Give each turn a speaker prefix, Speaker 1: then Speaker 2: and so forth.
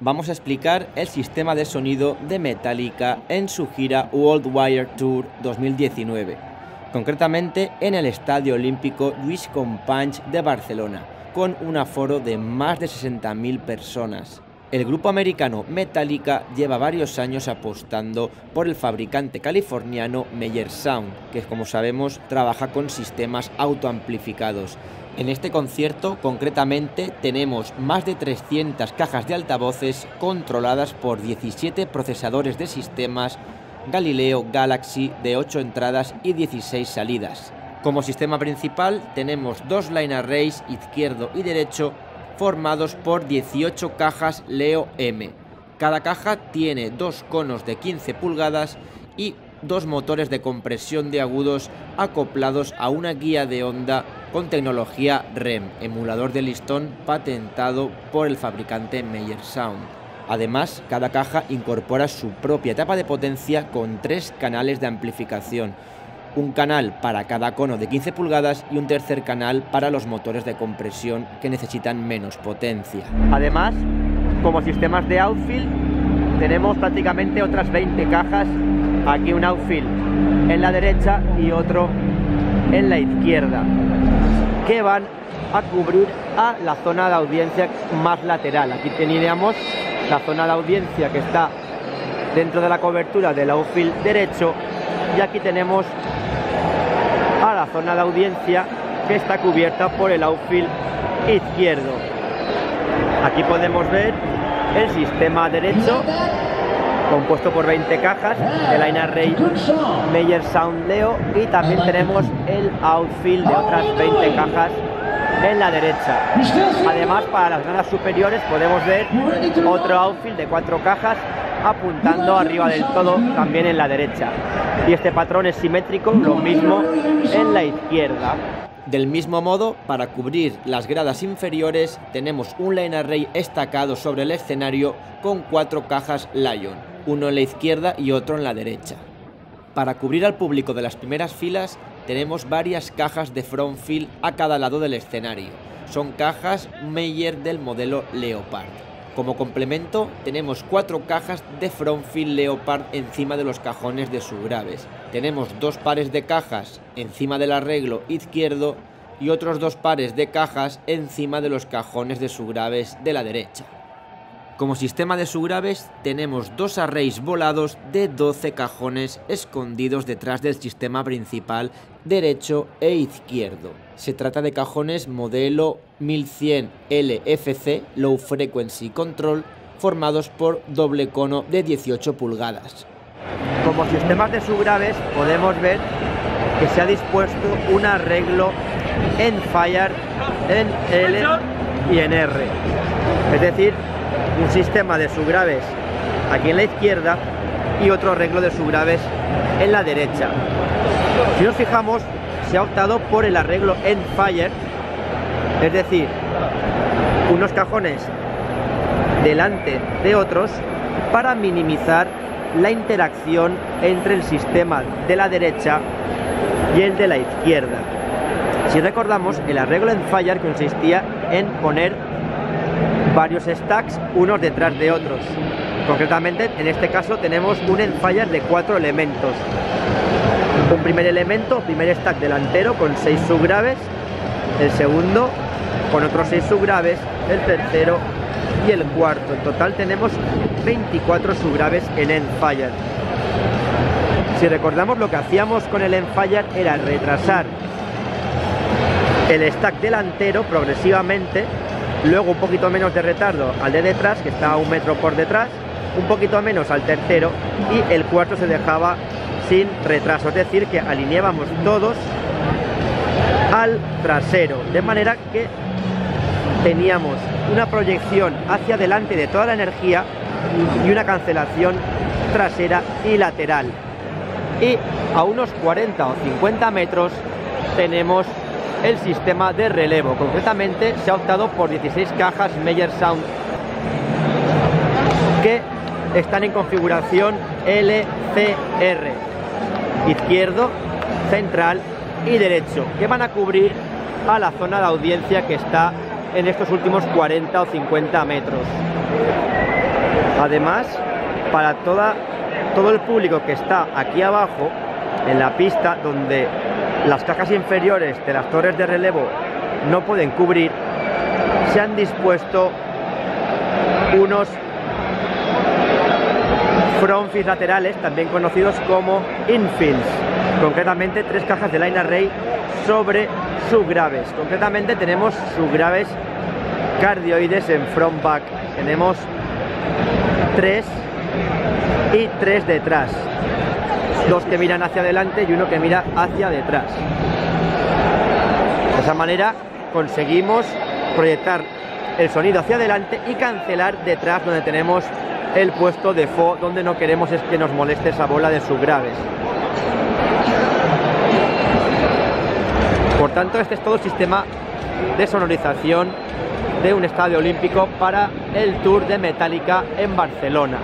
Speaker 1: vamos a explicar el sistema de sonido de Metallica en su gira World Wire Tour 2019, concretamente en el Estadio Olímpico Lluís Companys de Barcelona, con un aforo de más de 60.000 personas. El grupo americano Metallica lleva varios años apostando por el fabricante californiano Meyer Sound, que como sabemos trabaja con sistemas autoamplificados. En este concierto concretamente tenemos más de 300 cajas de altavoces controladas por 17 procesadores de sistemas Galileo Galaxy de 8 entradas y 16 salidas. Como sistema principal tenemos dos line arrays izquierdo y derecho formados por 18 cajas Leo M. Cada caja tiene dos conos de 15 pulgadas y dos motores de compresión de agudos acoplados a una guía de onda con tecnología REM, emulador de listón patentado por el fabricante Meyer Sound. Además, cada caja incorpora su propia etapa de potencia con 3 canales de amplificación, un canal para cada cono de 15 pulgadas y un tercer canal para los motores de compresión que necesitan menos potencia. Además, como sistemas de outfield, tenemos prácticamente otras 20 cajas, aquí un outfield en la derecha y otro en la izquierda, que van a cubrir a la zona de audiencia más lateral. Aquí teníamos la zona de audiencia que está dentro de la cobertura del outfield derecho y aquí tenemos a la zona de audiencia que está cubierta por el outfield izquierdo. Aquí podemos ver el sistema derecho compuesto por 20 cajas de line array Meyer Sound Leo y también tenemos el outfield de otras 20 cajas en la derecha. Además, para las gradas superiores podemos ver otro outfield de 4 cajas apuntando arriba del todo también en la derecha, y este patrón es simétrico, lo mismo en la izquierda. Del mismo modo, para cubrir las gradas inferiores tenemos un line array estacado sobre el escenario con 4 cajas Lion, uno en la izquierda y otro en la derecha. Para cubrir al público de las primeras filas tenemos varias cajas de front fill a cada lado del escenario. Son cajas Meyer del modelo Leopard. Como complemento tenemos 4 cajas de front fill Leopard encima de los cajones de subgraves. Tenemos 2 pares de cajas encima del arreglo izquierdo y otros 2 pares de cajas encima de los cajones de subgraves de la derecha. Como sistema de subgraves tenemos 2 arrays volados de 12 cajones escondidos detrás del sistema principal derecho e izquierdo. Se trata de cajones modelo 1100 LFC Low Frequency Control formados por doble cono de 18 pulgadas. Como sistemas de subgraves podemos ver que se ha dispuesto un arreglo en Fire, en L y en R, es decir, un sistema de subgraves aquí en la izquierda y otro arreglo de subgraves en la derecha. Si nos fijamos, se ha optado por el arreglo en Fire, es decir, unos cajones delante de otros para minimizar la interacción entre el sistema de la derecha y el de la izquierda. Si recordamos, el arreglo en Fire consistía en poner varios stacks unos detrás de otros. Concretamente, en este caso tenemos un Enfire de 4 elementos. Un primer elemento, primer stack delantero con 6 subgraves, el segundo con otros 6 subgraves, el tercero y el cuarto. En total tenemos 24 subgraves en Enfire. Si recordamos, lo que hacíamos con el Enfire era retrasar el stack delantero progresivamente, luego un poquito menos de retardo al de detrás, que está a 1 metro por detrás, un poquito menos al tercero y el cuarto se dejaba sin retraso, es decir, que alineábamos todos al trasero, de manera que teníamos una proyección hacia adelante de toda la energía y una cancelación trasera y lateral. Y a unos 40 o 50 metros tenemos el sistema de relevo. Concretamente se ha optado por 16 cajas Meyer Sound que están en configuración LCR, izquierdo, central y derecho, que van a cubrir a la zona de audiencia que está en estos últimos 40 o 50 metros. Además, para todo el público que está aquí abajo, en la pista, donde las cajas inferiores de las torres de relevo no pueden cubrir, se han dispuesto unos front fins laterales, también conocidos como infills, concretamente 3 cajas de line array sobre subgraves. Concretamente tenemos subgraves cardioides en front back, tenemos 3 y 3 detrás, 2 que miran hacia adelante y 1 que mira hacia detrás. De esa manera conseguimos proyectar el sonido hacia adelante y cancelar detrás, donde tenemos el puesto de faux, donde no queremos es que nos moleste esa bola de subgraves. Por tanto, este es todo el sistema de sonorización de un estadio olímpico para el Tour de Metallica en Barcelona.